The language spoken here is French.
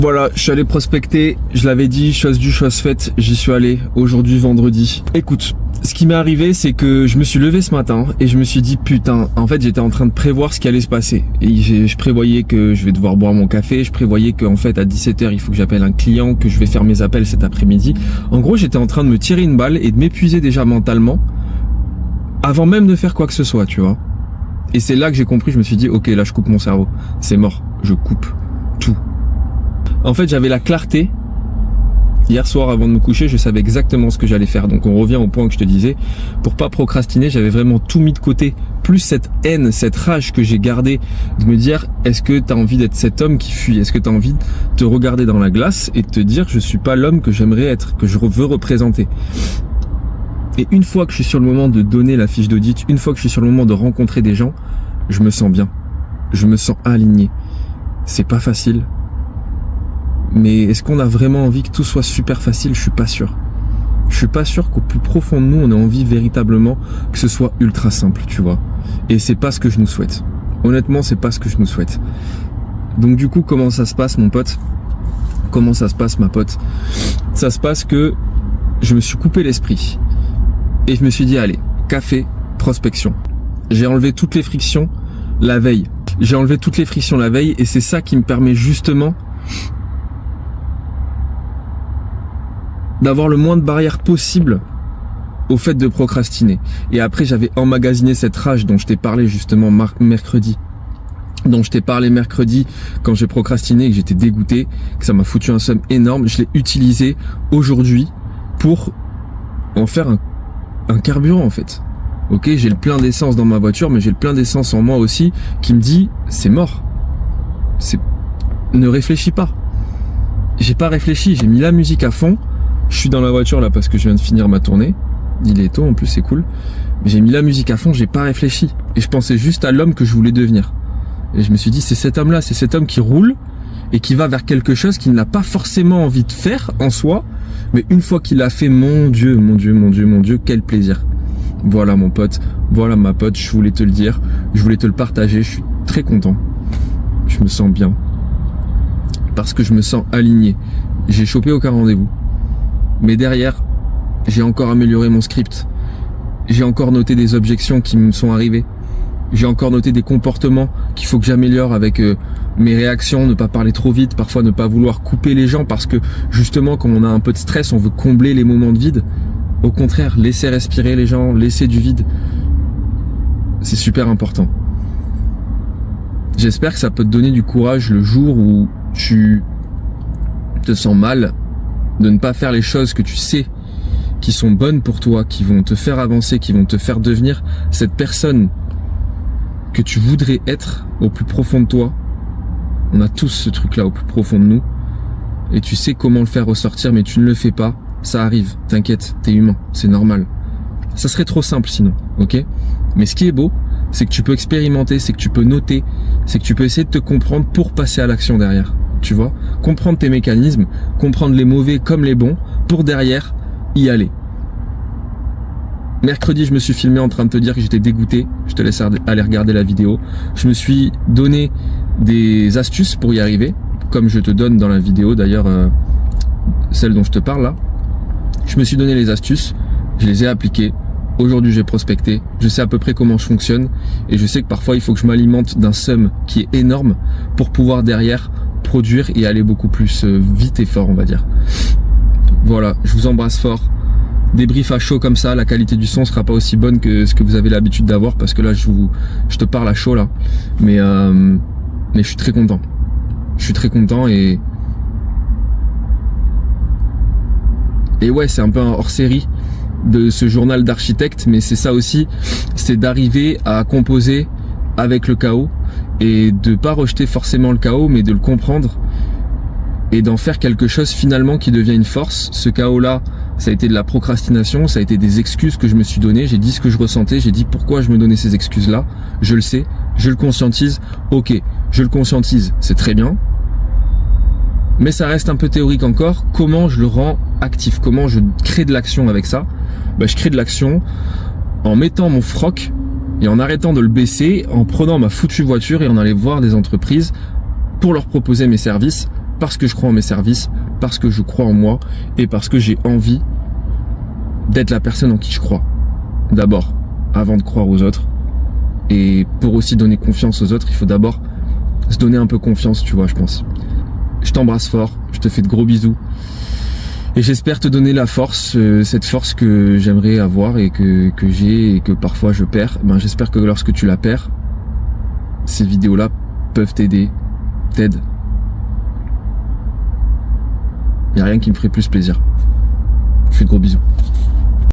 Voilà, je suis allé prospecter, je l'avais dit, chose due, chose faite, j'y suis allé aujourd'hui vendredi. Écoute, ce qui m'est arrivé, c'est que je me suis levé ce matin et je me suis dit putain, en fait j'étais en train de prévoir ce qui allait se passer. Et je prévoyais que je vais devoir boire mon café, je prévoyais qu'en fait à 17h il faut que j'appelle un client, que je vais faire mes appels cet après-midi. En gros, j'étais en train de me tirer une balle et de m'épuiser déjà mentalement avant même de faire quoi que ce soit, tu vois. Et c'est là que j'ai compris, je me suis dit ok, là je coupe mon cerveau, c'est mort, je coupe tout. En fait, j'avais la clarté. Hier soir, avant de me coucher, je savais exactement ce que j'allais faire. Donc on revient au point que je te disais. Pour pas procrastiner, j'avais vraiment tout mis de côté. Plus cette haine, cette rage que j'ai gardée de me dire, est-ce que tu as envie d'être cet homme qui fuit? Est-ce que tu as envie de te regarder dans la glace et de te dire, je suis pas l'homme que j'aimerais être, que je veux représenter? Et une fois que je suis sur le moment de donner la fiche d'audit, une fois que je suis sur le moment de rencontrer des gens, je me sens bien. Je me sens aligné. C'est pas facile. Mais est-ce qu'on a vraiment envie que tout soit super facile? Je suis pas sûr. Je suis pas sûr qu'au plus profond de nous, on ait envie véritablement que ce soit ultra simple, tu vois. Et c'est pas ce que je nous souhaite. Honnêtement, c'est pas ce que je nous souhaite. Donc du coup, comment ça se passe, mon pote? Comment ça se passe, ma pote? Ça se passe que je me suis coupé l'esprit. Et je me suis dit, allez, café, prospection. J'ai enlevé toutes les frictions la veille. J'ai enlevé toutes les frictions la veille et c'est ça qui me permet justement d'avoir le moins de barrières possible au fait de procrastiner. Et après, j'avais emmagasiné cette rage dont je t'ai parlé justement mercredi. Dont je t'ai parlé mercredi quand j'ai procrastiné et que j'étais dégoûté, que ça m'a foutu un seum énorme. Je l'ai utilisé aujourd'hui pour en faire un carburant en fait. Ok, j'ai le plein d'essence dans ma voiture, mais j'ai le plein d'essence en moi aussi qui me dit, c'est mort. Ne réfléchis pas. J'ai pas réfléchi, j'ai mis la musique à fond. Je suis dans la voiture là parce que je viens de finir ma tournée. Il est tôt en plus, c'est cool. Mais j'ai mis la musique à fond, j'ai pas réfléchi. Et je pensais juste à l'homme que je voulais devenir. Et je me suis dit, c'est cet homme-là, c'est cet homme qui roule et qui va vers quelque chose qu'il n'a pas forcément envie de faire en soi. Mais une fois qu'il l'a fait, mon Dieu, mon Dieu, mon Dieu, mon Dieu, quel plaisir. Voilà mon pote, voilà ma pote, je voulais te le dire, je voulais te le partager, je suis très content. Je me sens bien. Parce que je me sens aligné. J'ai chopé aucun rendez-vous. Mais derrière, j'ai encore amélioré mon script. J'ai encore noté des objections qui me sont arrivées. J'ai encore noté des comportements qu'il faut que j'améliore avec mes réactions, ne pas parler trop vite, parfois ne pas vouloir couper les gens parce que justement quand on a un peu de stress, on veut combler les moments de vide. Au contraire, laisser respirer les gens, laisser du vide. C'est super important. J'espère que ça peut te donner du courage le jour où tu te sens mal de ne pas faire les choses que tu sais qui sont bonnes pour toi, qui vont te faire avancer, qui vont te faire devenir cette personne que tu voudrais être au plus profond de toi. On a tous ce truc-là au plus profond de nous. Et tu sais comment le faire ressortir, mais tu ne le fais pas. Ça arrive, t'inquiète, t'es humain, c'est normal. Ça serait trop simple sinon, ok? Mais ce qui est beau, c'est que tu peux expérimenter, c'est que tu peux noter, c'est que tu peux essayer de te comprendre pour passer à l'action derrière. Tu vois, comprendre tes mécanismes, comprendre les mauvais comme les bons, pour derrière y aller. Mercredi, je me suis filmé en train de te dire que j'étais dégoûté. Je te laisse aller regarder la vidéo. Je me suis donné des astuces pour y arriver, comme je te donne dans la vidéo d'ailleurs, celle dont je te parle là. Je me suis donné les astuces, je les ai appliquées. Aujourd'hui, j'ai prospecté. Je sais à peu près comment je fonctionne et je sais que parfois, il faut que je m'alimente d'un seum qui est énorme pour pouvoir derrière produire et aller beaucoup plus vite et fort, on va dire. Voilà, je vous embrasse fort. Débrief à chaud comme ça, la qualité du son sera pas aussi bonne que ce que vous avez l'habitude d'avoir parce que là je te parle à chaud là. Mais je suis très content. Je suis très content et ouais, c'est un peu un hors-série de ce journal d'architecte, mais c'est ça aussi, c'est d'arriver à composer avec le chaos et de pas rejeter forcément le chaos, mais de le comprendre et d'en faire quelque chose finalement qui devient une force. Ce chaos-là, ça a été de la procrastination, ça a été des excuses que je me suis données, j'ai dit ce que je ressentais, j'ai dit pourquoi je me donnais ces excuses-là, je le sais, je le conscientise, ok, je le conscientise, c'est très bien, mais ça reste un peu théorique encore. Comment je le rends actif? Comment je crée de l'action avec ça? Je crée de l'action en mettant mon froc et en arrêtant de le baisser, en prenant ma foutue voiture et en allant voir des entreprises pour leur proposer mes services parce que je crois en mes services, parce que je crois en moi et parce que j'ai envie d'être la personne en qui je crois. D'abord, avant de croire aux autres. Et pour aussi donner confiance aux autres, il faut d'abord se donner un peu confiance, tu vois, je pense. Je t'embrasse fort, je te fais de gros bisous. Et j'espère te donner la force, cette force que j'aimerais avoir et que j'ai et que parfois je perds. Ben, j'espère que lorsque tu la perds, ces vidéos-là peuvent t'aider, t'aident. Il n'y a rien qui me ferait plus plaisir. Je fais de gros bisous.